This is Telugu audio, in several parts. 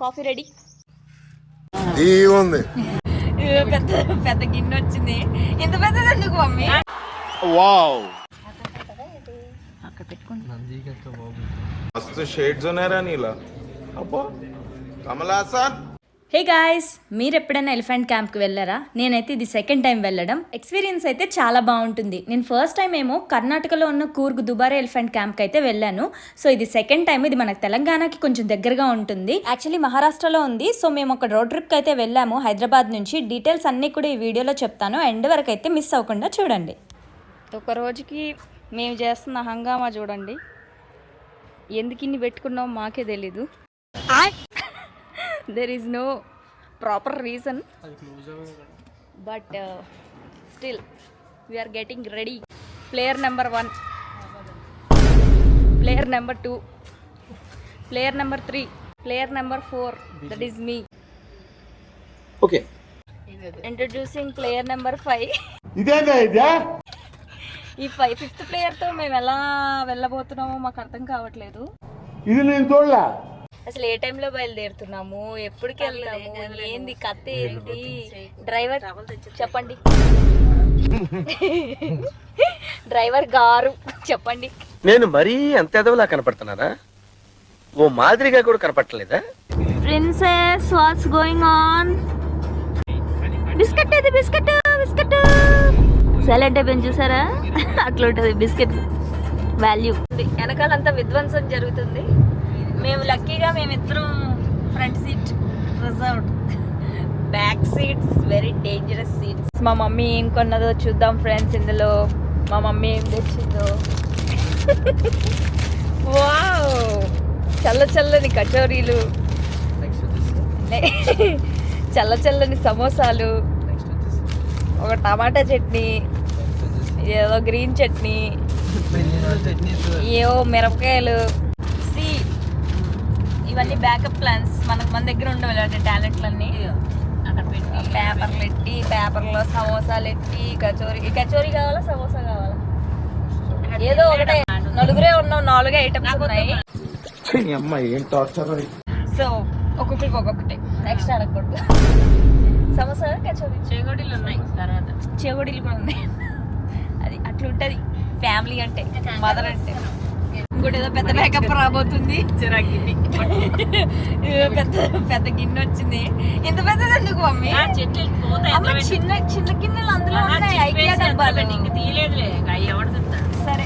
Coffee ready. ఉంది పెద్ద పెద్ద గిన్నె వచ్చింది. ఇంత పెద్దది ఎందుకు మమ్మీ? వావ్ అక్కడ పెట్టుకోండి. మస్తు షేడ్స్ ఉన్నారా నీలా. అబ్బా కమలాసన్. హే గాయ్స్, మీరు ఎప్పుడైనా ఎలిఫెంట్ క్యాంప్కి వెళ్ళారా? నేనైతే ఇది సెకండ్ టైం వెళ్ళడం. ఎక్స్పీరియన్స్ అయితే చాలా బాగుంటుంది. నేను ఫస్ట్ టైం ఏమో కర్ణాటకలో ఉన్న కూర్గ్ దుబారే ఎలిఫెంట్ క్యాంప్కి అయితే వెళ్ళాను. సో ఇది సెకండ్ టైం. ఇది మనకు తెలంగాణకి కొంచెం దగ్గరగా ఉంటుంది. యాక్చువల్లీ మహారాష్ట్రలో ఉంది. సో మేము ఒక రోడ్ ట్రిప్కి అయితే వెళ్ళాము హైదరాబాద్ నుంచి. డీటెయిల్స్ అన్నీ కూడా ఈ వీడియోలో చెప్తాను. ఎండ్ వరకు అయితే మిస్ అవ్వకుండా చూడండి. ఒక రోజుకి మేము చేస్తున్న హంగామా చూడండి. ఎందుకు ఇన్ని పెట్టుకున్నాం మాకే తెలీదు. There is no proper reason, but still we are getting ready. Player number 1, player number 2, player number 3, player number 4, that is me. Okay, Introducing player number 5. ఇదేనా ఇదా? ఈ ఫిఫ్త్ ప్లేయర్తో మేము ఎలా వెళ్ళబోతున్నామో మాకు అర్థం కావట్లేదు. ఇది నేను చూడలా. అసలు ఏ టైంలో బయలుదేరుతున్నాము, ఎప్పటికి వెళ్తాము, ఏంది కథ ఏంటి? డ్రైవర్ చెప్పండి. డ్రైవర్ గారు చెప్పండి. నేను మరీ అంత ఎదవలా కనపడుతున్నారా? ఓ మాదిరిగా కూడా కనపడలేదా? Princess, what's going on? Biscuit ఇది, బిస్కెట్ బిస్కెట్. సైలెంట్ అయిపోయింది చూసారా? అట్లా ఉంటుంది బిస్కెట్ వాల్యూ. వెనకాలంతా విధ్వంసం జరుగుతుంది. మేము లక్కీగా మేమిద్దరం front seat reserved, back seats very dangerous seats. మా మమ్మీ ఏం కొన్నదో చూద్దాం ఫ్రెండ్స్. ఇందులో మా మమ్మీ ఏం తెచ్చిందో. వావ్, చల్ల చల్లని కచోరీలు, చల్ల చల్లని సమోసాలు, ఒక టమాటా చట్నీ, ఏదో గ్రీన్ చట్నీ, ఏవో మిరపకాయలు. ఇవన్నీ బ్యాకప్ ప్లాన్స్. మన దగ్గర ఉండవు ఇలాంటి టాలెంట్లన్నీ. అక్కడ పెట్టి పేపర్లు ఎట్టి, పేపర్లో సమోసాలు ఎట్టి, కచోరీ కావాలా సమోసా కావాలా, ఏదో ఒకటే. నలుగురే ఉన్నాం, 4 ఐటమ్స్ ఉన్నాయి. సో ఒక్కొక్కరికి ఒక్కొక్కటి. నెక్స్ట్ అడగకూడదు. సమోసా, కచోరీ, చేగోడీలు ఉన్నాయి. తర్వాత చేగోడీలు కూడా ఉన్నాయి. అది అట్లా ఉంటుంది ఫ్యామిలీ అంటే, మదర్ అంటే. ఇంకోటి ఏదో పెద్ద మేకప్ రాబోతుంది. పెద్ద పెద్ద గిన్నె వచ్చింది. ఇంత పెద్దది ఎందుకు మమ్మీ? చిన్న చిన్న గిన్నెలు అందులో సరే.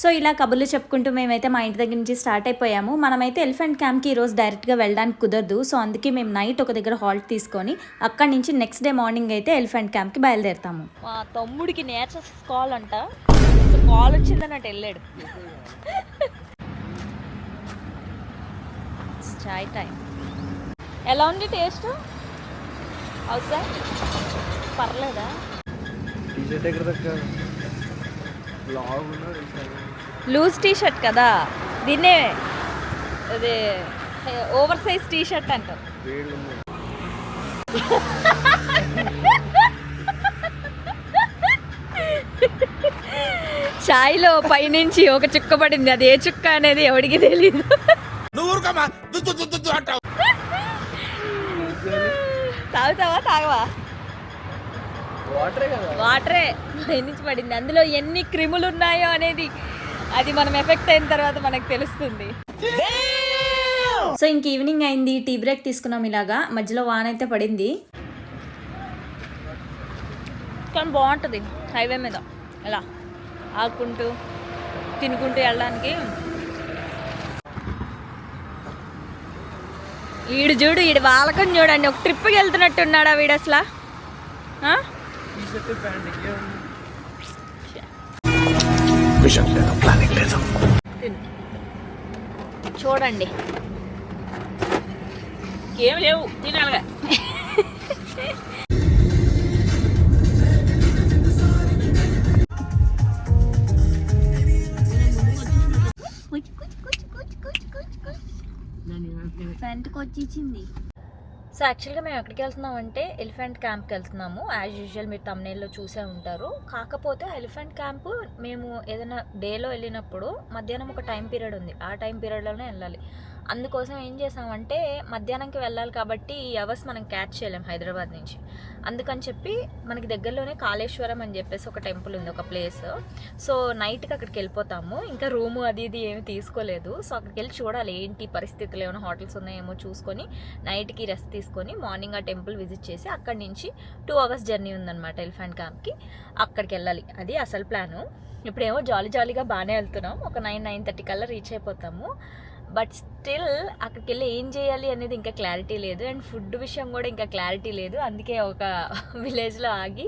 సో ఇలా కబుర్లు చెప్పుకుంటూ మేమైతే మా ఇంటి దగ్గర నుంచి స్టార్ట్ అయిపోయాము. మనమైతే ఎలిఫెంట్ క్యాంప్కి ఈరోజు డైరెక్ట్గా వెళ్ళడానికి కుదరదు. సో అందుకే మేము నైట్ ఒక దగ్గర హాల్ట్ తీసుకొని అక్కడి నుంచి నెక్స్ట్ డే మార్నింగ్ అయితే ఎలిఫెంట్ క్యాంప్కి బయలుదేరుతాము. మా తమ్ముడికి నేచర్ కాల్ అంట. సో కాల్ వచ్చిందని అటు వెళ్ళాడు. చాయ్ టైం. ఎలా ఉంది టేస్ట్? అవుసా పర్లేదా? లూజ్ టీ షర్ట్ కదా, దీన్నే అదే ఓవర్ సైజ్ టీ షర్ట్ అంటారు. చాయ్లో పైనుంచి ఒక చుక్క పడింది. అది ఏ చుక్క అనేది ఎవరికి తెలియదు. తాగుతావా తాగవా? వాటరే పైనుంచి పడింది. అందులో ఎన్ని క్రిములు ఉన్నాయో అనేది అది మనం ఎఫెక్ట్ అయిన తర్వాత మనకు తెలుస్తుంది. సో ఇంక ఈవినింగ్ అయింది, టీ బ్రేక్ తీసుకున్నాం. ఇలాగా మధ్యలో వాన అయితే పడింది. కానీ బాగుంటుంది హైవే మీద ఇలా ఆడుకుంటూ తినుకుంటూ వెళ్ళడానికి. వీడు చూడు, వీడు వాళ్ళకం చూడండి. ఒక ట్రిప్కి వెళ్తున్నట్టున్నాడా వీడు అసలు? చూడండి, ఏం లేవు తినాలిగా. ఫ్రంట్కి వచ్చి ఇచ్చింది. సో యాక్చువల్గా మేము ఎక్కడికి వెళ్తున్నాం అంటే ఎలిఫెంట్ క్యాంప్కి వెళ్తున్నాము. యాజ్ యూజువల్ మీరు తమ్నేల్లో చూసే ఉంటారు. కాకపోతే ఎలిఫెంట్ క్యాంప్ మేము ఏదైనా డేలో వెళ్ళినప్పుడు మధ్యాహ్నం ఒక టైం పీరియడ్ ఉంది. ఆ టైం పీరియడ్లోనే వెళ్ళాలి. అందుకోసం ఏం చేసామంటే మధ్యాహ్నంకి వెళ్ళాలి కాబట్టి ఈ అవర్స్ మనం క్యాచ్ చేయలేం హైదరాబాద్ నుంచి. అందుకని చెప్పి మనకి దగ్గరలోనే కాళేశ్వరం అని చెప్పేసి ఒక టెంపుల్ ఉంది, ఒక ప్లేస్. సో నైట్కి అక్కడికి వెళ్ళిపోతాము. ఇంకా రూము అది ఇది ఏమి తీసుకోలేదు. సో అక్కడికి వెళ్ళి చూడాలి ఏంటి పరిస్థితులు, ఏమైనా హోటల్స్ ఉన్నాయేమో చూసుకొని నైట్కి రెస్ట్ తీసుకొని మార్నింగ్ ఆ టెంపుల్ విజిట్ చేసి అక్కడి నుంచి 2 hours జర్నీ ఉందన్నమాట ఎలిఫెంట్ క్యాంప్కి. అక్కడికి వెళ్ళాలి, అది అసలు ప్లాను. ఇప్పుడేమో జాలీగా బాగానే వెళ్తున్నాం. ఒక 9-9:30 కల్లా రీచ్ అయిపోతాము. బట్ స్టిల్ అక్కడికి వెళ్ళి ఏం చేయాలి అనేది ఇంకా క్లారిటీ లేదు. అండ్ ఫుడ్ విషయం కూడా ఇంకా క్లారిటీ లేదు. అందుకే ఒక విలేజ్లో ఆగి,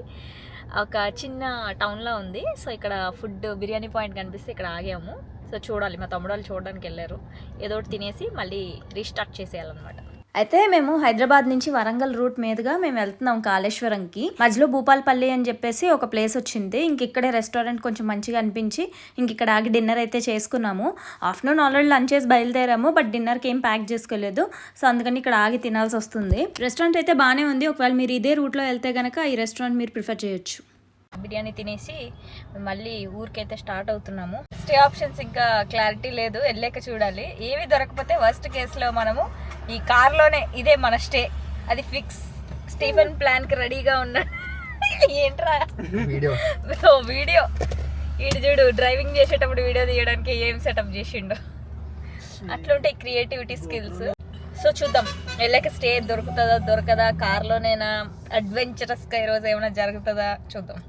ఒక చిన్న టౌన్లో ఉంది. సో ఇక్కడ ఫుడ్ బిర్యానీ పాయింట్ కనిపిస్తే ఇక్కడ ఆగాము. సో చూడాలి, మా తమ్ముడు వాళ్ళు చూడడానికి వెళ్ళారు. ఏదో ఒకటి తినేసి మళ్ళీ రీస్టార్ట్ చేసేయాలన్నమాట. అయితే మేము హైదరాబాద్ నుంచి వరంగల్ రూట్ మీదుగా మేము వెళ్తున్నాం కాళేశ్వరంకి. మధ్యలో భూపాలపల్లి అని చెప్పేసి ఒక ప్లేస్ వచ్చింది. ఇక్కడే రెస్టారెంట్ కొంచెం మంచిగా అనిపించి ఇక్కడ ఆగి డిన్నర్ అయితే చేసుకున్నాము. ఆఫ్టర్నూన్ ఆల్రెడీ లంచ్ చేసి బయలుదేరాము, బట్ డిన్నర్కి ఏం ప్యాక్ చేసుకోలేదు. సో అందుకని ఇక్కడ ఆగి తినాల్సి వస్తుంది. రెస్టారెంట్ అయితే బాగానే ఉంది. ఒకవేళ మీరు ఇదే రూట్లో వెళ్తే కనుక ఈ రెస్టారెంట్ మీరు ప్రిఫర్ చేయొచ్చు. బిర్యానీ తినేసి మళ్ళీ ఊరికైతే స్టార్ట్ అవుతున్నాము. స్టే ఆప్షన్స్ ఇంకా క్లారిటీ లేదు, వెళ్ళాక చూడాలి. ఏవి దొరకకపోతే వర్స్ట్ కేసులో మనము ఈ కార్లోనే ఇదే మన స్టే, అది ఫిక్స్. స్టీఫెన్ ప్లాన్కి రెడీగా ఉన్నాడు. ఏంట్రా వీడియో వీడు చూడు, డ్రైవింగ్ చేసేటప్పుడు వీడియో తీయడానికి ఏం సెటప్ చేసిండు. అట్లుంటాయి క్రియేటివిటీ స్కిల్స్. సో చూద్దాం వెళ్ళాక స్టే దొరుకుతుందా దొరకదా, కార్లోనేనా, అడ్వెంచరస్గా ఈరోజు ఏమైనా జరుగుతుందా చూద్దాం.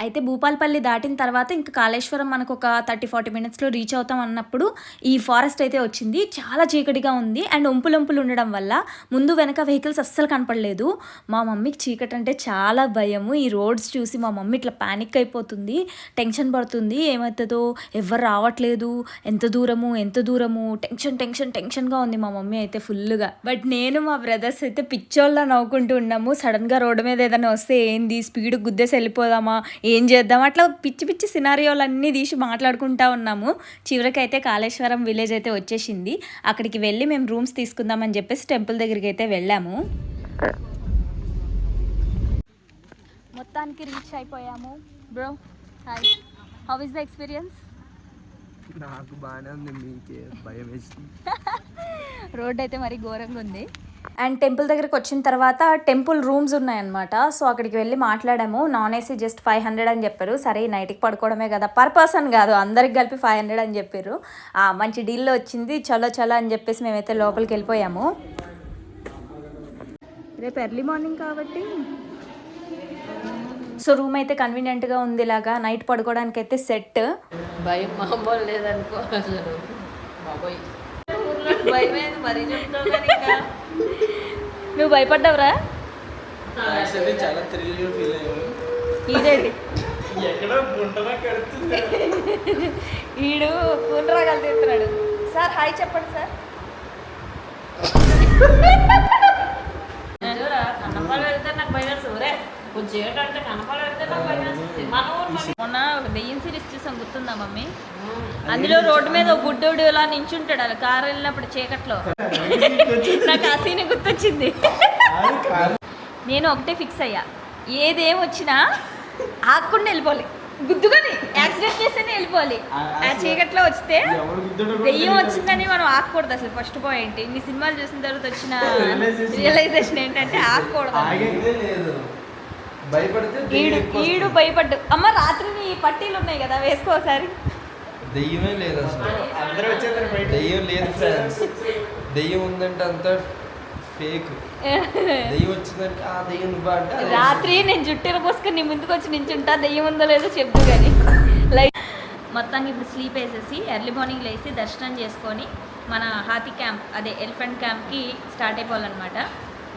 అయితే భూపాలపల్లి దాటిన తర్వాత ఇంకా కాళేశ్వరం మనకు ఒక 30-40 minutesలో రీచ్ అవుతాం అన్నప్పుడు ఈ ఫారెస్ట్ అయితే వచ్చింది. చాలా చీకటిగా ఉంది అండ్ ఒంపులు ఉండడం వల్ల ముందు వెనక వెహికల్స్ అస్సలు కనపడలేదు. మా మమ్మీకి చీకటి అంటే చాలా భయము. ఈ రోడ్స్ చూసి మా మమ్మీ ఇట్లా ప్యానిక్ అయిపోతుంది, టెన్షన్ పడుతుంది. ఏమవుతుందో, ఎవరు రావట్లేదు, ఎంత దూరము, టెన్షన్గా ఉంది మా మమ్మీ అయితే ఫుల్గా. బట్ నేను మా బ్రదర్స్ అయితే పిచ్చోళ్ళ నవ్వుకుంటూ ఉన్నాము. సడన్గా రోడ్డు మీద ఏదైనా వస్తే ఏంది స్పీడ్ గుద్దేసి వెళ్ళిపోదామా, ఏం చేద్దాం, అట్లా పిచ్చి సినారియోలన్నీ తీసి మాట్లాడుకుంటా ఉన్నాము. చివరికైతే కాళేశ్వరం విలేజ్ అయితే వచ్చేసింది. అక్కడికి వెళ్ళి మేము రూమ్స్ తీసుకుందామని చెప్పేసి టెంపుల్ దగ్గరికి అయితే వెళ్ళాము. మొత్తానికి రీచ్ అయిపోయాము. Bro hi, how is the experience? నాకు బాగానే ఉంది, మీకే భయం వేసింది. రోడ్ అయితే మరి ఘోరంగా ఉంది. అండ్ టెంపుల్ దగ్గరికి వచ్చిన తర్వాత టెంపుల్ రూమ్స్ ఉన్నాయన్నమాట. సో అక్కడికి వెళ్ళి మాట్లాడాము. నాన్ ఏసీ జస్ట్ 500 అని చెప్పారు. సరే నైట్కి పడుకోవడమే కదా, పర్ పర్సన్ కాదు, అందరికి కలిపి 500 అని చెప్పారు. మంచి డీల్లో వచ్చింది. చలో అని చెప్పేసి మేమైతే లోపలికి వెళ్ళిపోయాము. రేపు ఎర్లీ మార్నింగ్ కాబట్టి సో రూమ్ అయితే కన్వీనియంట్గా ఉంది. ఇలాగా నైట్ పడుకోవడానికి అయితే సెట్. భయం మామూలు లేదనుకో అసలు. బాబోయ్ భయం మరీ చెప్తావు. నువ్వు భయపడ్డావురా? చాలా థ్రిల్గా ఫీల్ అయ్యాను. ఈడేంటి ఎక్కడ గుంటలా కడుతుంది. ఈడు కుండ్రా కలిపిస్తున్నాడు. సార్ హాయ్ చెప్పండి సార్. కన్నపాలు వెళ్తే నాకు భయం వేస్తుంది. కొంచెం ఏంటంటే కన్నపాలు వెళ్తే నాకు భయం వేస్తుంది. మన ఊరు మొన్న ఒక దెయ్యం సిరీస్ చూసాం, గుర్తుందా మమ్మీ? అందులో రోడ్డు మీద ఒక గుడ్డోడు ఇలా నించుంటాడు, అలా కారు వెళ్ళినప్పుడు చీకట్లో. నాకు ఆ సీన్ గుర్తొచ్చింది. నేను ఒకటే ఫిక్స్ అయ్యా, ఏదేం వచ్చినా ఆకుండా వెళ్ళిపోవాలి, గుద్దుకొని యాక్సిడెంట్ చేస్తేనే వెళ్ళిపోవాలి. ఆ చీకట్లో వస్తే దెయ్యం వచ్చిందని మనం ఆగకూడదు అసలు. First point. ఇన్ని సినిమాలు చూసిన తర్వాత వచ్చిన రియలైజేషన్ ఏంటంటే ఆగకూడదు. ఈడు భయపడ్డు. అమ్మ రాత్రి నీ పట్టీలు ఉన్నాయి కదా, వేసుకో ఒకసారి. దెయ్యమే లేదు అసలు, దెయ్యం లేదు ఫ్రెండ్స్. దెయ్యం ఉందంటే అంత ఫేక్. దెయ్యం వచ్చిందంటే ఆ దెయ్యం నువ్వు అంటే రాత్రి నేను జుట్టిన పోసుకొని నీ ముందుకు వచ్చి నించుంటా, దెయ్యం ఉందో లేదో చెప్పు కానీ. లైక్ మొత్తానికి ఇప్పుడు స్లీప్ వేసేసి ఎర్లీ మార్నింగ్ లేసి దర్శనం చేసుకొని మన హాతీ క్యాంప్, అదే ఎలిఫెంట్ క్యాంప్కి స్టార్ట్ అయిపోవాలన్నమాట.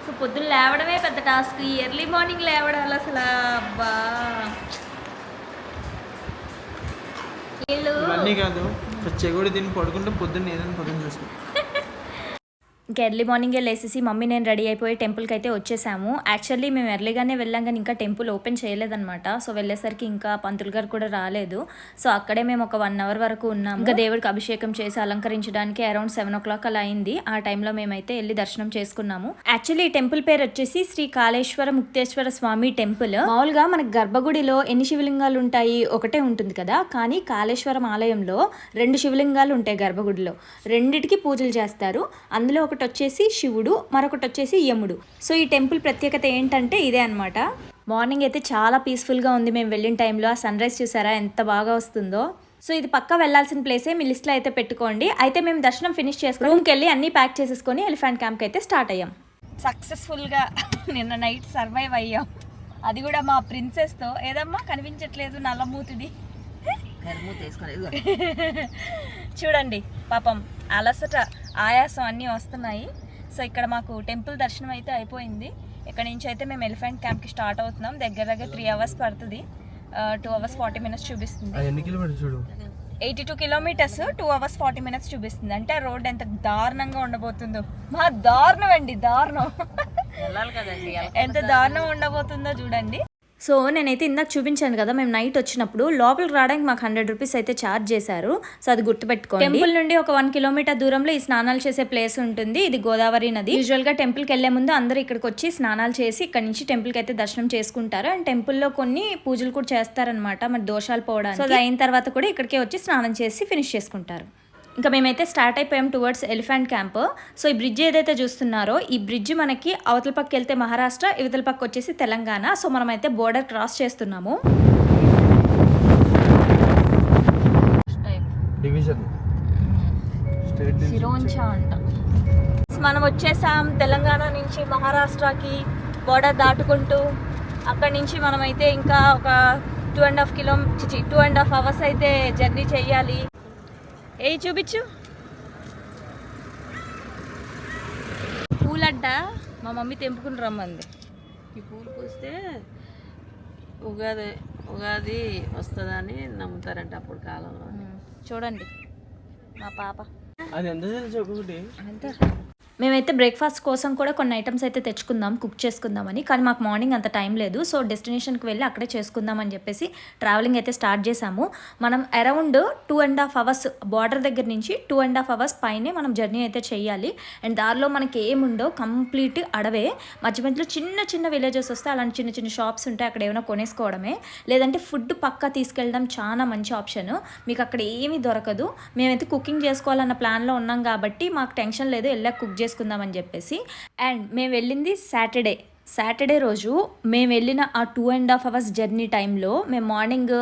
సో పొద్దున్న లేవడమే పెద్ద టాస్క్. ఈ ఎర్లీ మార్నింగ్ లేవడాలు అసలు అబ్బా. ఇవన్నీ కాదు, చెగోడి దీన్ని పడుకుంటే పొద్దున్న ఏదైనా పక్కన చూసుకో. ఇంకా ఎర్లీ మార్నింగే లేసేసి మమ్మీ నేను రెడీ అయిపోయి టెంపుల్కి అయితే వచ్చేసాము. యాక్చువల్లీ మేము ఎర్లీగానే వెళ్ళాం కానీ ఇంకా టెంపుల్ ఓపెన్ చేయలేదన్నమాట. సో వెళ్ళేసరికి ఇంకా పంతులు గారు కూడా రాలేదు. సో అక్కడే మేము ఒక 1 అవర్ వరకు ఉన్నాము. ఇంకా దేవుడికి అభిషేకం చేసి అలంకరించడానికి అరౌండ్ 7 o'clock అలా అయింది. ఆ టైంలో మేమైతే వెళ్ళి దర్శనం చేసుకున్నాము. యాక్చువల్లీ ఈ టెంపుల్ పేరు వచ్చేసి శ్రీ కాళేశ్వర ముక్తేశ్వర స్వామి టెంపుల్. మామూలుగా మనకి గర్భగుడిలో ఎన్ని శివలింగాలు ఉంటాయి, ఒకటే ఉంటుంది కదా. కానీ కాళేశ్వరం ఆలయంలో 2 శివలింగాలు ఉంటాయి గర్భగుడిలో. రెండిటికి పూజలు చేస్తారు. అందులో ఒకటి వచ్చేసి శివుడు, మరొకటి వచ్చేసి యముడు. సో ఈ టెంపుల్ ప్రత్యేకత ఏంటంటే ఇదే అన్నమాట. మార్నింగ్ అయితే చాలా పీస్ఫుల్గా ఉంది. మేము వెళ్ళిన టైంలో ఆ సన్ రైజ్ చూసారా ఎంత బాగా వస్తుందో. సో ఇది పక్కా వెళ్ళాల్సిన ప్లేసే, మీ లిస్ట్లో అయితే పెట్టుకోండి. అయితే మేము దర్శనం ఫినిష్ చేసుకుని రూమ్కి వెళ్ళి అన్నీ ప్యాక్ చేసేసుకొని ఎలిఫెంట్ క్యాంప్కి అయితే స్టార్ట్ అయ్యాం. సక్సెస్ఫుల్గా నిన్న నైట్ సర్వైవ్ అయ్యాం. అది కూడా మా ప్రిన్సెస్తో. ఏదమ్మా కనిపించట్లేదు నల్లమూతిది. చూడండి పాపం అలసట ఆయాసం అన్నీ వస్తున్నాయి. సో ఇక్కడ మాకు టెంపుల్ దర్శనం అయితే అయిపోయింది. ఇక్కడ నుంచి అయితే మేము ఎలిఫెంట్ క్యాంప్కి స్టార్ట్ అవుతున్నాం. దగ్గర 3 hours పడుతుంది. 2 hours 40 minutes చూపిస్తుంది. 82 kilometers 2 hours 40 minutes చూపిస్తుంది. అంటే రోడ్ ఎంత దారుణంగా ఉండబోతుందో. మా దారుణం అండి, దారుణం. ఎంత దారుణం ఉండబోతుందో చూడండి. సో నేనైతే ఇందాక చూపించాను కదా, మేము నైట్ వచ్చినప్పుడు లోపలికి రావడానికి మాకు 100 rupees అయితే ఛార్జ్ చేశారు. సో అది గుర్తుపెట్టుకోండి. టెంపుల్ నుండి ఒక 1 kilometer దూరంలో ఈ స్నానాలు చేసే ప్లేస్ ఉంటుంది. ఇది గోదావరి నది. యూజువల్ గా టెంపుల్కి వెళ్లే ముందు అందరూ ఇక్కడికి వచ్చి స్నానాలు చేసి ఇక్కడ నుంచి టెంపుల్కి అయితే దర్శనం చేసుకుంటారు. అండ్ టెంపుల్లో కొన్ని పూజలు కూడా చేస్తారనమాట, మరి దోషాలు పోవడానికి. సో అది అయిన తర్వాత కూడా ఇక్కడికే వచ్చి స్నానం చేసి ఫినిష్ చేసుకుంటారు. ఇంకా మేమైతే స్టార్ట్ అయిపోయాం టువర్డ్స్ ఎలిఫెంట్ క్యాంప్. సో ఈ బ్రిడ్జ్ ఏదైతే చూస్తున్నారో, ఈ బ్రిడ్జ్ మనకి అవతల పక్క వెళ్తే మహారాష్ట్ర, ఇవతల పక్క వచ్చేసి తెలంగాణ. సో మనమైతే బోర్డర్ క్రాస్ చేస్తున్నాము. మనం వచ్చేసాం తెలంగాణ నుంచి మహారాష్ట్రకి బోర్డర్ దాటుకుంటూ. అక్కడి నుంచి మనమైతే ఇంకా ఒక 2.5 hours అయితే జర్నీ చెయ్యాలి. ఏ చూపించు. పూలంట మా మమ్మీ తెంపుకుని రమ్మంది. ఈ పూలు పూస్తే ఉగాది వస్తుందని నమ్ముతారంట అప్పుడు కాలంలో. చూడండి మా పాప. అది ఎంత తెలుసు ఒక్కొక్కటి? మేమైతే బ్రేక్ఫాస్ట్ కోసం కూడా కొన్ని ఐటమ్స్ అయితే తెచ్చుకుందాం, కుక్ చేసుకుందామని. కానీ మాకు మార్నింగ్ అంత టైం లేదు. సో డెస్టినేషన్కి వెళ్ళి అక్కడే చేసుకుందాం అని చెప్పేసి ట్రావెలింగ్ అయితే స్టార్ట్ చేసాము. మనం అరౌండ్ 2.5 hours బార్డర్ దగ్గర నుంచి 2.5 hours పైనే మనం జర్నీ అయితే చేయాలి. అండ్ దారిలో మనకి ఏముండో, కంప్లీట్ అడవే. మధ్య మధ్యలో చిన్న చిన్న విలేజెస్ వస్తే అలాంటి చిన్న చిన్న షాప్స్ ఉంటాయి, అక్కడ ఏమైనా కొనేసుకోవడమే. లేదంటే ఫుడ్ పక్కా తీసుకెళ్ళడం చాలా మంచి ఆప్షన్. మీకు అక్కడ ఏమీ దొరకదు. మేమైతే కుకింగ్ చేసుకోవాలన్న ప్లాన్లో ఉన్నాం కాబట్టి మాకు టెన్షన్ లేదు, వెళ్ళాక కుక్ చేసుకుందామని చెప్పేసి. అండ్ మేము వెళ్ళింది సాటర్డే రోజు. మేము వెళ్ళిన ఆ 2.5 hours జర్నీ టైంలో మేము మార్నింగ్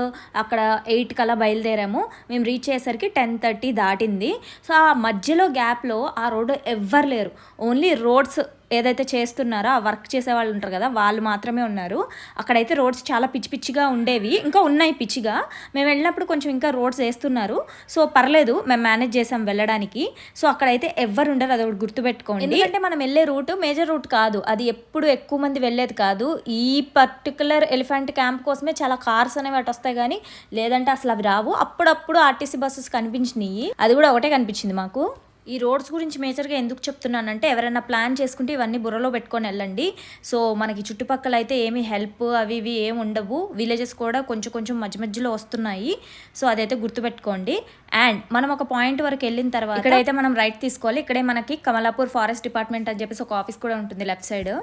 అక్కడ 8 కల్లా బయలుదేరాము. మేము రీచ్ అయ్యేసరికి 10:30 దాటింది. సో ఆ మధ్యలో గ్యాప్లో ఆ రోడ్డు ఎవ్వరు లేరు. ఓన్లీ రోడ్స్ ఏదైతే చేస్తున్నారో ఆ వర్క్ చేసే వాళ్ళు ఉంటారు కదా, వాళ్ళు మాత్రమే ఉన్నారు. అక్కడైతే రోడ్స్ చాలా పిచ్చి పిచ్చిగా ఉండేవి, ఇంకా ఉన్నాయి పిచ్చిగా. మేము వెళ్ళినప్పుడు కొంచెం ఇంకా రోడ్స్ వేస్తున్నారు. సో పర్లేదు, మేము మేనేజ్ చేసాం వెళ్ళడానికి. సో అక్కడైతే ఎవ్వరు ఉండరు, అది ఒకటి గుర్తుపెట్టుకోండి. ఎందుకంటే మనం వెళ్ళే రూట్ మేజర్ రూట్ కాదు, అది ఎప్పుడు ఎక్కువ మంది వెళ్ళేది కాదు. ఈ పర్టికులర్ ఎలిఫెంట్ క్యాంప్ కోసమే చాలా కార్స్ అనేవి అటు వస్తాయి, కానీ లేదంటే అసలు అవి రావు. అప్పుడప్పుడు ఆర్టీసీ బస్సెస్ కనిపించినాయి, అది కూడా ఒకటే కనిపించింది మాకు. ఈ రోడ్స్ గురించి మేజర్గా ఎందుకు చెప్తున్నానంటే, ఎవరైనా ప్లాన్ చేసుకుంటే ఇవన్నీ బుర్రలో పెట్టుకొని వెళ్ళండి. సో మనకి చుట్టుపక్కల అయితే ఏమీ హెల్ప్ అవి ఇవి ఏమి ఉండవు. విలేజెస్ కూడా కొంచెం కొంచెం మధ్యలో వస్తున్నాయి. సో అదైతే గుర్తుపెట్టుకోండి. అండ్ మనం ఒక పాయింట్ వరకు వెళ్ళిన తర్వాత ఇక్కడైతే మనం రైట్ తీసుకోవాలి. ఇక్కడే మనకి కమలాపూర్ ఫారెస్ట్ డిపార్ట్మెంట్ అని చెప్పేసి ఒక ఆఫీస్ కూడా ఉంటుంది లెఫ్ట్ సైడ్.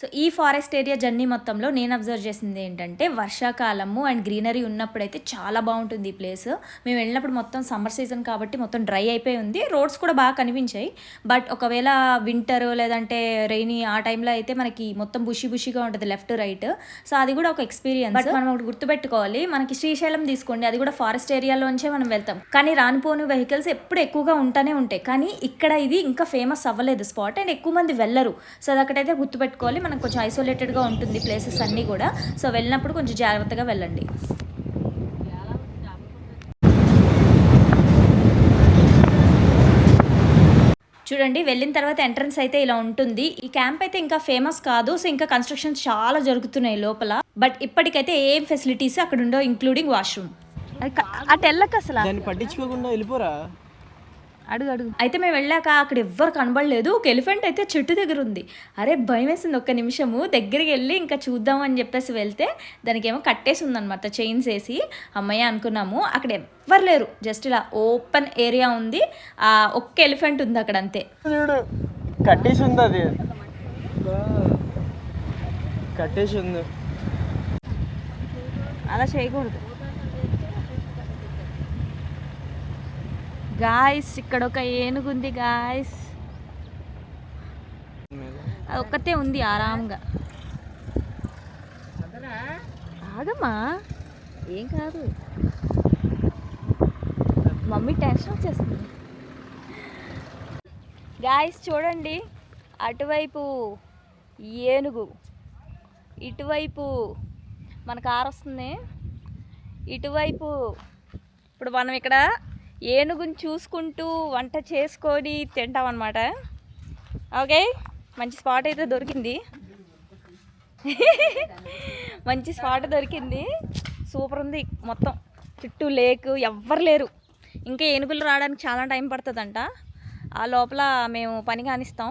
సో ఈ ఫారెస్ట్ ఏరియా జర్నీ మొత్తంలో నేను అబ్జర్వ్ చేసింది ఏంటంటే, వర్షాకాలము అండ్ గ్రీనరీ ఉన్నప్పుడైతే చాలా బాగుంటుంది ఈ ప్లేస్. మేము వెళ్ళినప్పుడు మొత్తం సమ్మర్ సీజన్ కాబట్టి మొత్తం డ్రై అయిపోయి ఉంది. రోడ్స్ కూడా బాగా కనిపించాయి. బట్ ఒకవేళ వింటర్ లేదంటే రెయినీ ఆ టైంలో అయితే మనకి మొత్తం బుషీగా ఉంటుంది లెఫ్ట్ రైట్. సో అది కూడా ఒక ఎక్స్పీరియన్స్. బట్ మనం ఒకటి గుర్తుపెట్టుకోవాలి, మనకి శ్రీశైలం తీసుకోండి, అది కూడా ఫారెస్ట్ ఏరియాలోంచే మనం వెళ్తాం. కానీ రానిపోని వెహికల్స్ ఎప్పుడు ఎక్కువగా ఉంటానే ఉంటాయి. కానీ ఇక్కడ ఇది ఇంకా ఫేమస్ అవ్వలేదు స్పాట్, అండ్ ఎక్కువ మంది వెళ్ళరు. సో అదొకటైతే గుర్తుపెట్టుకోవాలి. మనకు కొంచెం ఐసోలేటెడ్గా ఉంటుంది ప్లేసెస్ అన్నీ కూడా. సో వెళ్ళినప్పుడు కొంచెం జాగ్రత్తగా వెళ్ళండి. చూడండి, వెళ్ళిన తర్వాత ఎంట్రన్స్ అయితే ఇలా ఉంటుంది. ఈ క్యాంప్ అయితే ఇంకా ఫేమస్ కాదు. సో ఇంకా కన్స్ట్రక్షన్స్ చాలా జరుగుతున్నాయి లోపల. బట్ ఇప్పటికైతే ఏం ఫెసిలిటీస్ అక్కడ ఉండో, ఇంక్లూడింగ్ వాష్రూమ్. అటు వెళ్ళక అసలు దాన్ని పట్టించుకోకుండా వెళ్ళిపోరా. అడుగు అడుగు. అయితే మేము వెళ్ళాక అక్కడ ఎవ్వరు కనబడలేదు. ఒక ఎలిఫెంట్ అయితే చెట్టు దగ్గర ఉంది. అరే భయం వేసింది ఒక్క నిమిషము. దగ్గరికి వెళ్ళి ఇంకా చూద్దాం అని చెప్పేసి వెళ్తే దానికి ఏమో కట్టేసి ఉందన్నమాట, చైన్స్ వేసి. అమ్మయ్య అనుకున్నాము. అక్కడ ఎవ్వరు లేరు, జస్ట్ ఇలా ఓపెన్ ఏరియా ఉంది. ఒక్క ఎలిఫెంట్ ఉంది అక్కడ అంతే. కట్టేసి ఉంది, అది కట్టేసి ఉంది. అలా చేయకూడదు గాయస్. ఇక్కడ ఒక ఏనుగు ఉంది గాయస్, అది ఒక్కతే ఉంది ఆరాంగా. ఆగమ్మా, ఏం కాదు. మమ్మీ టెన్షన్ వచ్చేస్తుంది. గాయస్ చూడండి, అటువైపు ఏనుగు, ఇటువైపు మన కారు వస్తుంది, ఇటువైపు. ఇప్పుడు మనం ఇక్కడ ఏనుగుని చూసుకుంటూ వంట చేసుకొని తింటాం అన్నమాట. ఓకే, మంచి స్పాట్ అయితే దొరికింది. మంచి స్పాట్ దొరికింది, సూపర్ ఉంది. మొత్తం చుట్టూ లేక్, ఎవ్వరు లేరు. ఇంకా ఏనుగులు రావడానికి చాలా టైం పడుతుందంట. ఆ లోపల మేము పని కానిస్తాం.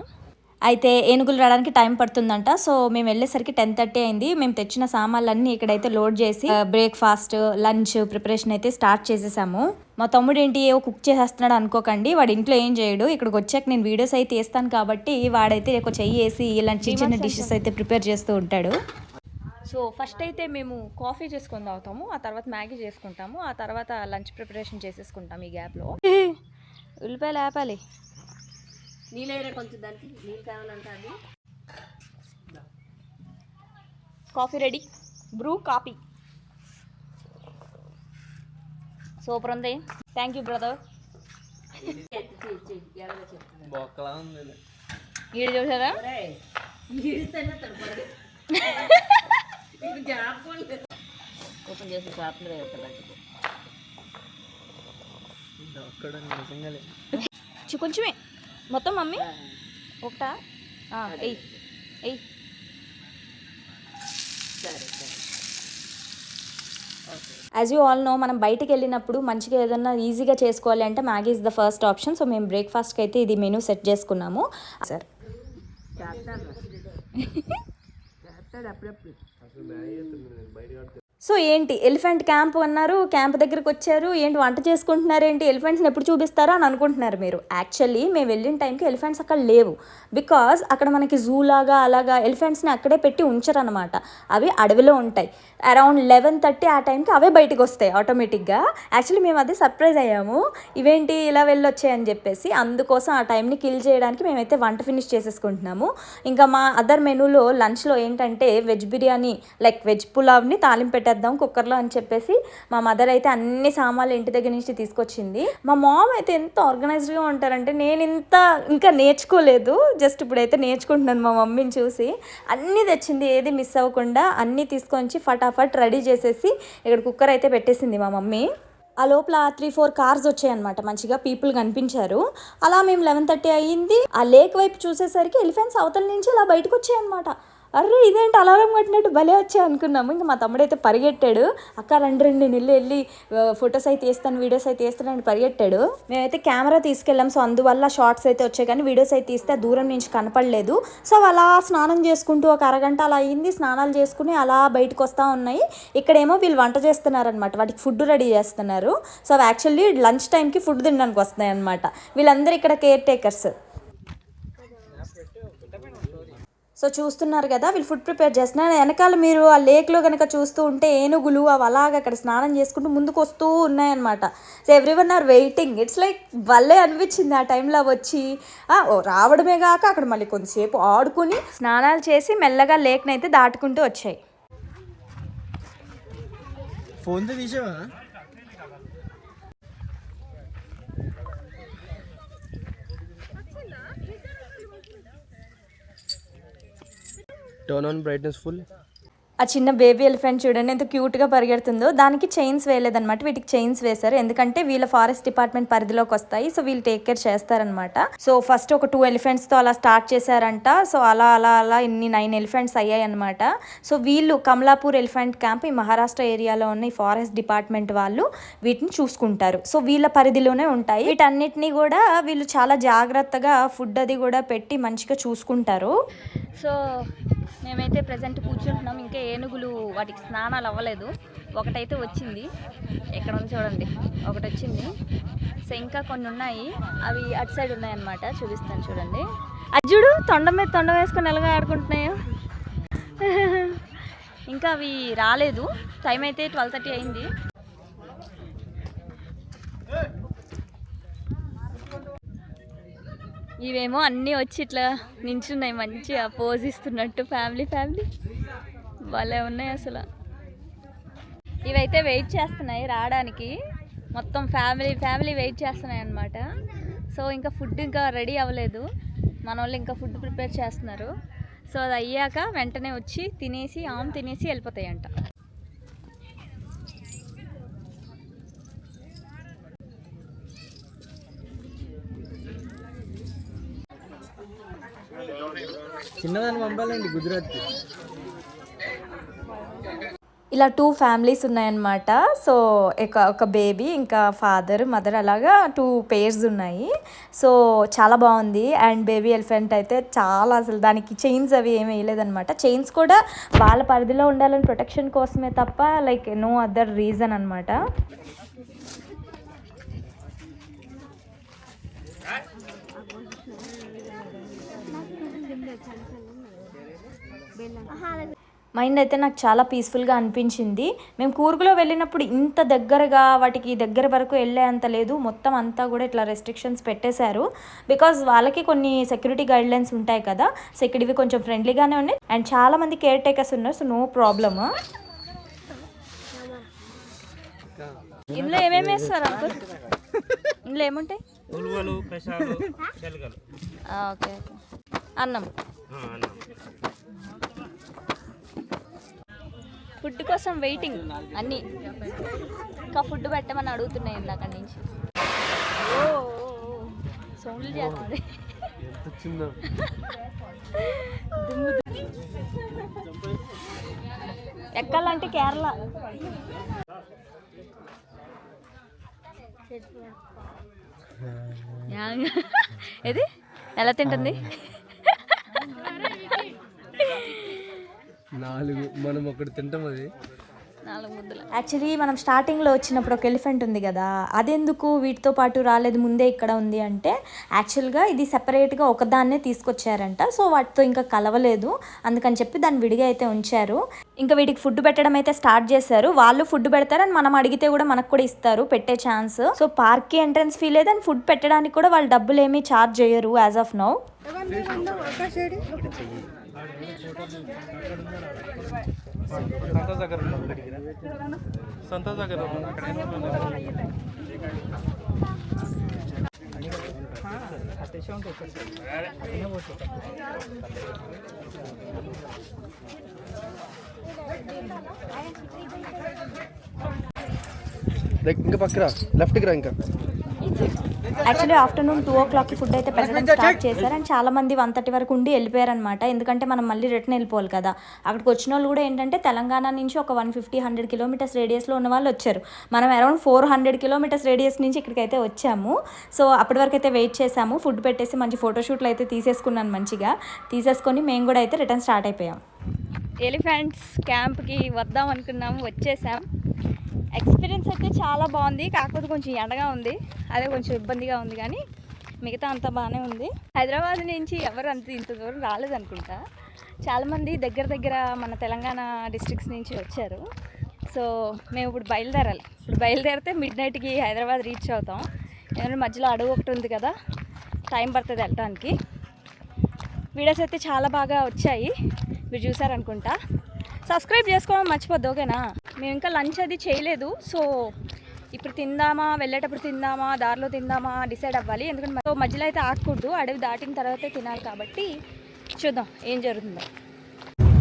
అయితే ఏనుగులు రావడానికి టైం పడుతుందంట. సో మేము వెళ్ళేసరికి 10:30 అయింది. మేము తెచ్చిన సామాన్లన్నీ ఇక్కడైతే లోడ్ చేసి బ్రేక్ఫాస్ట్, లంచ్ ప్రిపరేషన్ అయితే స్టార్ట్ చేసేసాము. మా తమ్ముడు ఏంటి ఏవో కుక్ చేసేస్తున్నాడు అనుకోకండి, వాడు ఇంట్లో ఏం చేయడు. ఇక్కడికి వచ్చాక నేను వీడియోస్ అయితే వేస్తాను కాబట్టి వాడైతే ఒక చెయ్యి వేసి ఇలాంటి చిన్న చిన్న డిషెస్ అయితే ప్రిపేర్ చేస్తూ ఉంటాడు. సో ఫస్ట్ అయితే మేము కాఫీ చేసుకొని తాగుతాము, ఆ తర్వాత మ్యాగీ చేసుకుంటాము, ఆ తర్వాత లంచ్ ప్రిపరేషన్ చేసేసుకుంటాము. ఈ గ్యాప్లో ఉల్లిపాయలు ఆపాలి. నీళ్ళైనా కొంచెం దానికి నీళ్ళు కావాలంటే అది. Coffee ready, Bru coffee. Super ఉంది. Thank you brother. బొక్కలా ఉంది. ఈడు చూసారా, ఓపెన్ చేసి షాప్లో అక్కడ నిజంగా లేదు. కొంచెమే మొత్తం మమ్మీ ఒకటా ఎయ్ ఎయ్. యాజ్ యూ ఆల్ నో, మనం బయటికి వెళ్ళినప్పుడు మంచిగా ఏదన్నా ఈజీగా చేసుకోవాలి అంటే Maggi is the first option. So మేము బ్రేక్ఫాస్ట్కి అయితే ఇది మెనూ సెట్ చేసుకున్నాము సార్. సో ఏంటి ఎలిఫెంట్ క్యాంప్ అన్నారు, క్యాంప్ దగ్గరికి వచ్చారు, ఏంటి వంట చేసుకుంటున్నారు, ఏంటి ఎలిఫెంట్స్ని ఎప్పుడు చూపిస్తారా అని అనుకుంటున్నారు మీరు. యాక్చువల్లీ మేము వెళ్ళిన టైంకి ఎలిఫెంట్స్ అక్కడ లేవు. బికాజ్ అక్కడ మనకి జూ లాగా అలాగా ఎలిఫెంట్స్ని అక్కడే పెట్టి ఉంచరు అనమాట. అవి అడవిలో ఉంటాయి. అరౌండ్ 11:30 ఆ టైంకి అవే బయటకు వస్తాయి ఆటోమేటిక్గా. యాక్చువల్లీ మేము అదే సర్ప్రైజ్ అయ్యాము, ఇవేంటి ఇలా వెళ్ళొచ్చాయని చెప్పేసి. అందుకోసం ఆ టైంని కిల్ చేయడానికి మేమైతే వంట ఫినిష్ చేసేసుకుంటున్నాము. ఇంకా మా అదర్ మెనూలో లంచ్లో ఏంటంటే వెజ్ బిర్యానీ, లైక్ వెజ్ పులావ్ని తాలింపు పెట్టేద్దాం కుక్కర్లో అని చెప్పేసి మా మదర్ అయితే అన్ని సామాన్లు ఇంటి దగ్గర నుంచి తీసుకొచ్చింది. మా మామ్ అయితే ఎంత ఆర్గనైజ్డ్గా ఉంటారంటే నేను ఇంకా నేర్చుకోలేదు, జస్ట్ ఇప్పుడైతే నేర్చుకుంటున్నాను మా మమ్మీని చూసి. అన్నీ తెచ్చింది, ఏది మిస్ అవ్వకుండా అన్నీ తీసుకొచ్చి ఫటాఫట్ రెడీ చేసేసి ఇక్కడ కుక్కర్ అయితే పెట్టేసింది మా మమ్మీ. ఆ లోపల 3-4 కార్స్ వచ్చాయన్నమాట, మంచిగా పీపుల్ కనిపించారు. అలా మేము 11:30 అయ్యింది. ఆ లేక్ వైపు చూసేసరికి ఎలిఫెంట్స్ అవతల నుంచి ఇలా బయటకు వచ్చాయన్నమాట. అర్రే ఇదేంటి అలారం కట్టినట్టు భలే వచ్చాయి అనుకున్నాము. ఇంకా మా తమ్ముడైతే పరిగెట్టాడు, అక్క రండి నేను వెళ్ళి ఫొటోస్ అయితే తీస్తాను, వీడియోస్ అయితే తీస్తాను అని పరిగెట్టాడు. మేమైతే కెమెరా తీసుకెళ్ళాం, సో అందువల్ల షార్ట్స్ అయితే వచ్చాయి, కానీ వీడియోస్ అయితే తీస్తే దూరం నుంచి కనపడలేదు. సో అలా స్నానం చేసుకుంటూ ఒక అరగంట అలా అయింది. స్నానాలు చేసుకుని అలా బయటకు వస్తూ ఉన్నాయి. ఇక్కడేమో వీళ్ళు వంట చేస్తున్నారనమాట, వాటికి ఫుడ్ రెడీ చేస్తున్నారు. సో అవి యాక్చువల్లీ లంచ్ టైంకి ఫుడ్ తినడానికి వస్తున్నాయి అనమాట. వీళ్ళందరూ ఇక్కడ కేర్ టేకర్స్. సో చూస్తున్నారు కదా, వీళ్ళు ఫుడ్ ప్రిపేర్ చేస్తున్నారు. వెనకాల మీరు ఆ లేక్లో కనుక చూస్తూ ఉంటే ఏనుగులు అవి అలాగ అక్కడ స్నానం చేసుకుంటూ ముందుకు వస్తూ ఉన్నాయన్నమాట. So everyone are waiting. It's like భలే అనిపించింది ఆ టైంలో వచ్చి. రావడమే కాక అక్కడ మళ్ళీ కొంతసేపు ఆడుకుని స్నానాలు చేసి మెల్లగా లేక్ని అయితే దాటుకుంటూ వచ్చాయి. ఫోన్తో తీసావా? Turn on brightness full. ఆ చిన్న బేబీ ఎలిఫెంట్ చూడండి ఎంత క్యూట్గా పరిగెడుతుందో. దానికి చైన్స్ వేయలేదన్నమాట, వీటికి చైన్స్ వేశారు ఎందుకంటే వీళ్ళ ఫారెస్ట్ డిపార్ట్మెంట్ పరిధిలోకి వస్తాయి. సో వీళ్ళు టేక్ కేర్ చేస్తారనమాట. సో ఫస్ట్ ఒక 2 ఎలిఫెంట్స్తో అలా స్టార్ట్ చేశారంట. సో అలా ఇన్ని 9 ఎలిఫెంట్స్ అయ్యాయి అనమాట. సో వీళ్ళు కమలాపూర్ ఎలిఫెంట్ క్యాంప్ ఈ మహారాష్ట్ర ఏరియాలో ఉన్న ఈ ఫారెస్ట్ డిపార్ట్మెంట్ వాళ్ళు వీటిని చూసుకుంటారు. సో వీళ్ళ పరిధిలోనే ఉంటాయి. వీటన్నిటిని కూడా వీళ్ళు చాలా జాగ్రత్తగా ఫుడ్ అది కూడా పెట్టి మంచిగా చూసుకుంటారు. సో మేమైతే ప్రజెంట్ కూర్చుంటున్నాం. ఇంకా ఏనుగులు వాటికి స్నానాలు అవ్వలేదు. ఒకటైతే వచ్చింది, ఎక్కడ ఉంది చూడండి, ఒకటి వచ్చింది. సో ఇంకా కొన్ని ఉన్నాయి, అవి అటు సైడ్ ఉన్నాయన్నమాట, చూపిస్తాను చూడండి. అజ్జుడు తొండం మీద తొండం వేసుకొని ఎలాగా ఆడుకుంటున్నాయో. ఇంకా అవి రాలేదు, టైం అయితే 12:30 అయింది. ఇవేమో అన్నీ వచ్చి ఇట్లా నించున్నాయి, మంచిగా పోజ్ ఇస్తున్నట్టు ఫ్యామిలీ భలే ఉన్నాయి అసలు. ఇవైతే వెయిట్ చేస్తున్నాయి రావడానికి, మొత్తం ఫ్యామిలీ వెయిట్ చేస్తున్నాయి అన్నమాట. సో ఇంకా ఫుడ్ ఇంకా రెడీ అవ్వలేదు, మన వాళ్ళు ఇంకా ఫుడ్ ప్రిపేర్ చేస్తున్నారు. సో అది అయ్యాక వెంటనే వచ్చి తినేసి వెళ్ళిపోతాయంట. చిన్నదాన్ని పంపాలండి గుజరాత్కి. ఇలా 2 ఫ్యామిలీస్ ఉన్నాయన్నమాట. సో ఒక బేబీ ఇంకా ఫాదర్ మదర్ అలాగా 2 పేర్స్ ఉన్నాయి. సో చాలా బాగుంది. అండ్ బేబీ ఎలిఫెంట్ అయితే చాలా, అసలు దానికి చైన్స్ అవి ఏమీ వేయలేదన్నమాట. చైన్స్ కూడా వాళ్ళ పరిధిలో ఉండాలని ప్రొటెక్షన్ కోసమే తప్ప లైక్ నో అదర్ రీజన్ అనమాట. మైండ్ అయితే నాకు చాలా పీస్ఫుల్గా అనిపించింది. మేము కూర్గులో వెళ్ళినప్పుడు ఇంత దగ్గరగా వాటికి దగ్గర వరకు వెళ్ళే అంత లేదు, మొత్తం అంతా కూడా ఇట్లా రెస్ట్రిక్షన్స్ పెట్టేశారు. బికాజ్ వాళ్ళకి కొన్ని సెక్యూరిటీ గైడ్లైన్స్ ఉంటాయి కదా. సో ఇక్కడ ఇవి కొంచెం ఫ్రెండ్లీగానే ఉన్నాయి అండ్ చాలా మంది కేర్ టేకర్స్ ఉన్నారు. So no problem. ఇందులో ఏమేమి వేస్తారు అంకుల్? ఇందులో ఏముంటాయి? ఓకే, అన్నం. ఫుడ్ కోసం వెయిటింగ్ అన్నీ. ఇంకా ఫుడ్ పెట్టమని అడుగుతున్నాయి ఇందాక నుంచి. సౌండ్లు చేస్తుంది. ఎక్కాలంటే కేరళ. ఇది ఎలా తింటుంది? 4 మనం ఒకటి తింటాం, అది 4 ముద్దలు. యాక్చువల్లీ మనం స్టార్టింగ్లో వచ్చినప్పుడు ఒక ఎలిఫెంట్ ఉంది కదా, అదెందుకు వీటితో పాటు రాలేదు, ముందే ఇక్కడ ఉంది అంటే యాక్చువల్గా ఇది సెపరేట్గా ఒకదాన్నే తీసుకొచ్చారంట. సో వాటితో ఇంకా కలవలేదు, అందుకని చెప్పి దాన్ని విడిగా అయితే ఉంచారు. ఇంకా వీటికి ఫుడ్ పెట్టడం అయితే స్టార్ట్ చేశారు. వాళ్ళు ఫుడ్ పెడతారు అండ్ మనం అడిగితే కూడా మనకు కూడా ఇస్తారు పెట్టే ఛాన్స్. సో పార్క్కి ఎంట్రన్స్ ఫీ లేదు అండ్ ఫుడ్ పెట్టడానికి కూడా వాళ్ళు డబ్బులు ఏమీ ఛార్జ్ చేయరు యాజ్ ఆఫ్ నౌ. ఇంకా పక్కన లెఫ్ట్కి రా. ఇంకా యాక్చువల్లీ ఆఫ్టర్నూన్ 2 o'clockకి ఫుడ్ అయితే పెట్టడం స్టార్ట్ చేశారు అండ్ చాలా మంది 1:30 వరకు ఉండి వెళ్ళిపోయారనమాట. ఎందుకంటే మనం మళ్ళీ రిటర్న్ వెళ్ళిపోవాలి కదా. అక్కడికి వచ్చిన వాళ్ళు కూడా ఏంటంటే తెలంగాణ నుంచి ఒక 150-100 కిలోమీటర్స్ రేడియస్లో ఉన్న వాళ్ళు వచ్చారు. మనం అరౌండ్ 400 కిలోమీటర్స్ రేడియస్ నుంచి ఇక్కడికి అయితే వచ్చాము. సో అప్పటి వరకు అయితే వెయిట్ చేసాము. ఫుడ్ పెట్టేసి మంచి ఫోటోషూట్లు అయితే తీసేసుకున్నాను. మంచిగా తీసేసుకొని మేము కూడా అయితే రిటర్న్ స్టార్ట్ అయిపోయాం. ఎలిఫెంట్స్ క్యాంప్కి వద్దాం అనుకున్నాము, వచ్చేసాం. ఎక్స్పీరియన్స్ అయితే చాలా బాగుంది, కాకపోతే కొంచెం ఎండగా ఉంది, అదే కొంచెం ఇబ్బందిగా ఉంది, కానీ మిగతా అంతా బాగానే ఉంది. హైదరాబాద్ నుంచి ఎవరు ఇంత దూరం రాలేదనుకుంటా. చాలామంది దగ్గర మన తెలంగాణ డిస్ట్రిక్ట్స్ నుంచి వచ్చారు. సో మేము ఇప్పుడు బయలుదేరాలి. ఇప్పుడు బయలుదేరితే మిడ్నైట్కి హైదరాబాద్ రీచ్ అవుతాం. ఎందుకంటే మధ్యలో అడవి ఒకటి ఉంది కదా, టైం పడుతుంది వెళ్ళటానికి. వీడియోస్ అయితే చాలా బాగా వచ్చాయి, మీరు చూసారనుకుంటా. సబ్స్క్రైబ్ చేసుకోవడం మర్చిపోద్దు, ఓకేనా? మేము ఇంకా లంచ్ అది చేయలేదు. సో ఇప్పుడు తిందామా, వెళ్ళేటప్పుడు తిందామా, దారిలో తిందామా డిసైడ్ అవ్వాలి. ఎందుకంటే మధ్యలో అయితే ఆగకూడదు, అడవి దాటిన తర్వాతే తినాలి. కాబట్టి చూద్దాం ఏం జరుగుతుందో.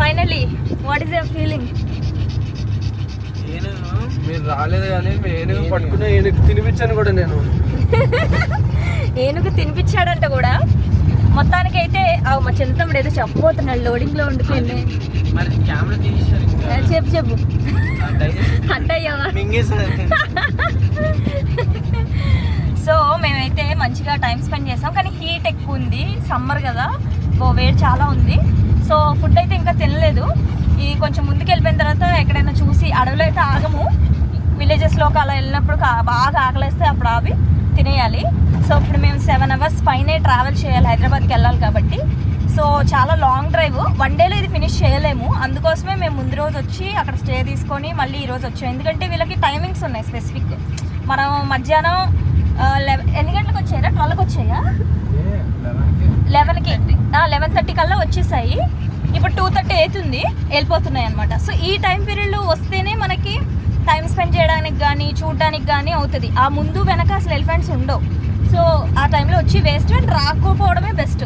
Finally what is your feeling? మీరు రాలేదు కానీ ఏనుగు పట్టుకున్న ఏనుగు తినిపించాను కూడా నేను. ఏనుగు తినిపించాడంట కూడా. మొత్తానికి అయితే మా చిన్నతమ్ముడు ఏదో చెప్పబోతున్నాడు లోడింగ్ లో ఉండిపోయింది. మరి కెమెరా తీసారు. చెప్పు అట్టయ్యవా? సో మేమైతే మంచిగా టైం స్పెండ్ చేసాం, కానీ హీట్ ఎక్కువ ఉంది, సమ్మర్ కదా, వేడి చాలా ఉంది. సో ఫుడ్ అయితే ఇంకా తినలేదు. ఈ కొంచెం ముందుకు వెళ్ళిపోయిన తర్వాత ఎక్కడైనా చూసి, అడవిలో అయితే ఆగము, విలేజెస్లోకి అలా వెళ్ళినప్పుడు బాగా ఆకలిస్తే అప్పుడు ఆవి తినేయాలి. సో ఇప్పుడు మేము 7 hours పైనే ట్రావెల్ చేయాలి, హైదరాబాద్కి వెళ్ళాలి కాబట్టి. సో చాలా లాంగ్ డ్రైవ్, 1 dayలో ఇది ఫినిష్ చేయలేము. అందుకోసమే మేము ముందు రోజు వచ్చి అక్కడ స్టే తీసుకొని మళ్ళీ ఈరోజు వచ్చాం. ఎందుకంటే వీళ్ళకి టైమింగ్స్ ఉన్నాయి స్పెసిఫిక్. మనం మధ్యాహ్నం ఎన్ని గంటలకు వచ్చాయా? 12కి వచ్చాయా? 11కి 11:30 కల్లా వచ్చేసాయి. ఇప్పుడు 2:30 అవుతుంది, వెళ్ళిపోతున్నాయి అనమాట. సో ఈ టైం పీరియడ్లో వస్తేనే మనకి టైం స్పెండ్ చేయడానికి కానీ చూడడానికి కానీ అవుతుంది. ఆ ముందు వెనక అసలు ఎలిఫెంట్స్ ఉండవు. సో ఆ టైంలో వచ్చి వేస్ట్, అండ్ రాకపోవడమే బెస్ట్.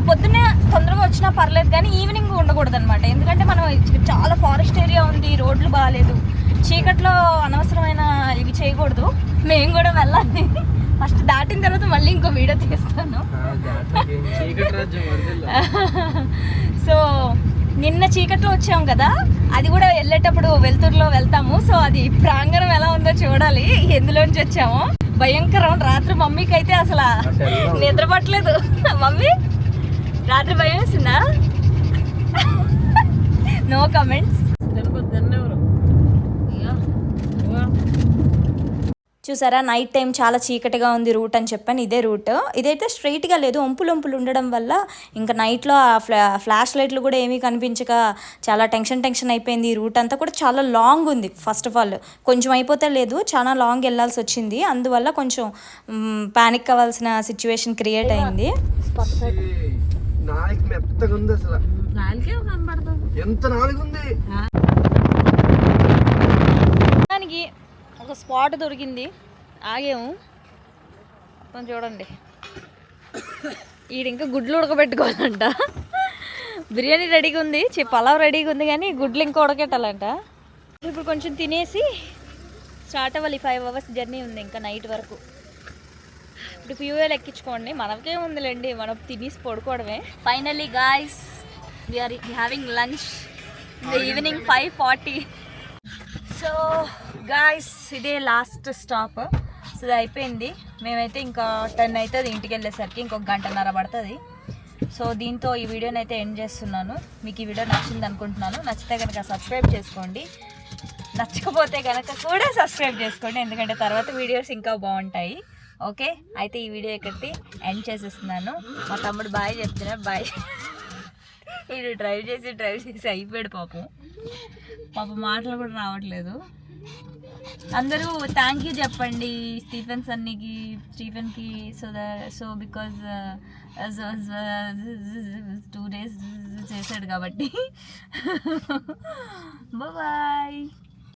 పొద్దున్నే తొందరగా వచ్చినా పర్లేదు, కానీ ఈవినింగ్ ఉండకూడదు అనమాట. ఎందుకంటే మనం చాలా ఫారెస్ట్ ఏరియా ఉంది, రోడ్లు బాగాలేదు, చీకట్లో అనవసరమైన ఇవి చేయకూడదు. మేము కూడా వెళ్ళాలి. ఫస్ట్ దాటిన తర్వాత మళ్ళీ ఇంకో వీడియో తీస్తాను. సో నిన్న చీకట్లో వచ్చాము కదా, అది కూడా వెళ్ళేటప్పుడు వెలుతురులో వెళ్తాము. సో అది ప్రాంగణం ఎలా ఉందో చూడాలి, ఎందులోంచి వచ్చామో. భయంకరం. రాత్రి మమ్మీకి అయితే అసలు నిద్ర పట్టలేదు. మమ్మీ రాత్రి భయం వేసిందా? No comments. చూసారా, నైట్ టైం చాలా చీకటిగా ఉంది రూట్ అని చెప్పాను. ఇదే రూట్. ఇదైతే స్ట్రైట్గా లేదు, ఒంపులు ఉండడం వల్ల ఇంకా నైట్లో ఆ ఫ్లాష్ లైట్లు కూడా ఏమీ కనిపించక చాలా టెన్షన్ అయిపోయింది. ఈ రూట్ అంతా కూడా చాలా లాంగ్ ఉంది. ఫస్ట్ ఆఫ్ ఆల్ కొంచెం అయిపోతే లేదు, చాలా లాంగ్ వెళ్ళాల్సి వచ్చింది. అందువల్ల కొంచెం పానిక్ అవ్వాల్సిన సిచ్యువేషన్ క్రియేట్ అయింది. ఎంత నాలుగుంది. ఒక స్పాట్ దొరికింది, ఆగాము. మొత్తం చూడండి, ఈడు ఇంకా గుడ్లు ఉడకబెట్టుకోవాలంట. బిర్యానీ రెడీగా ఉంది, పలావ్ రెడీగా ఉంది, కానీ గుడ్లు ఇంకా ఉడకెట్టాలంట. ఇప్పుడు కొంచెం తినేసి స్టార్ట్ అవ్వాలి. 5 hours జర్నీ ఉంది ఇంకా నైట్ వరకు. ఇప్పుడు ఫ్యూయల్ ఎక్కించుకోండి, మనకే ఉందిలేండి, మనం తినేసి పడుకోవడమే. Finally guys, we're having lunch in the evening 5:40. So guys, ఇదే లాస్ట్ స్టాప్. సో ఇది అయిపోయింది. మేమైతే ఇంకా 10 అవుతుంది ఇంటికి వెళ్ళేసరికి, ఇంకొక 1.5 గంట పడుతుంది. సో దీంతో ఈ వీడియోని అయితే ఎండ్ చేస్తున్నాను. మీకు ఈ వీడియో నచ్చింది అనుకుంటున్నాను. నచ్చితే కనుక సబ్స్క్రైబ్ చేసుకోండి, నచ్చకపోతే కనుక కూడా సబ్స్క్రైబ్ చేసుకోండి, ఎందుకంటే తర్వాత వీడియోస్ ఇంకా బాగుంటాయి. ఓకే, అయితే ఈ వీడియో ఇక్కడికి ఎండ్ చేసేస్తున్నాను. మా తమ్ముడు బాయ్ చెప్తున్నాడు. బాయ్. వీడు డ్రైవ్ చేసి అయిపోయాడు పాపం మాటలు కూడా రావట్లేదు. అందరూ థ్యాంక్ యూ చెప్పండి స్టీఫెన్కి. సో బికాజ్ 2 days చేశాడు కాబట్టి. బాయ్.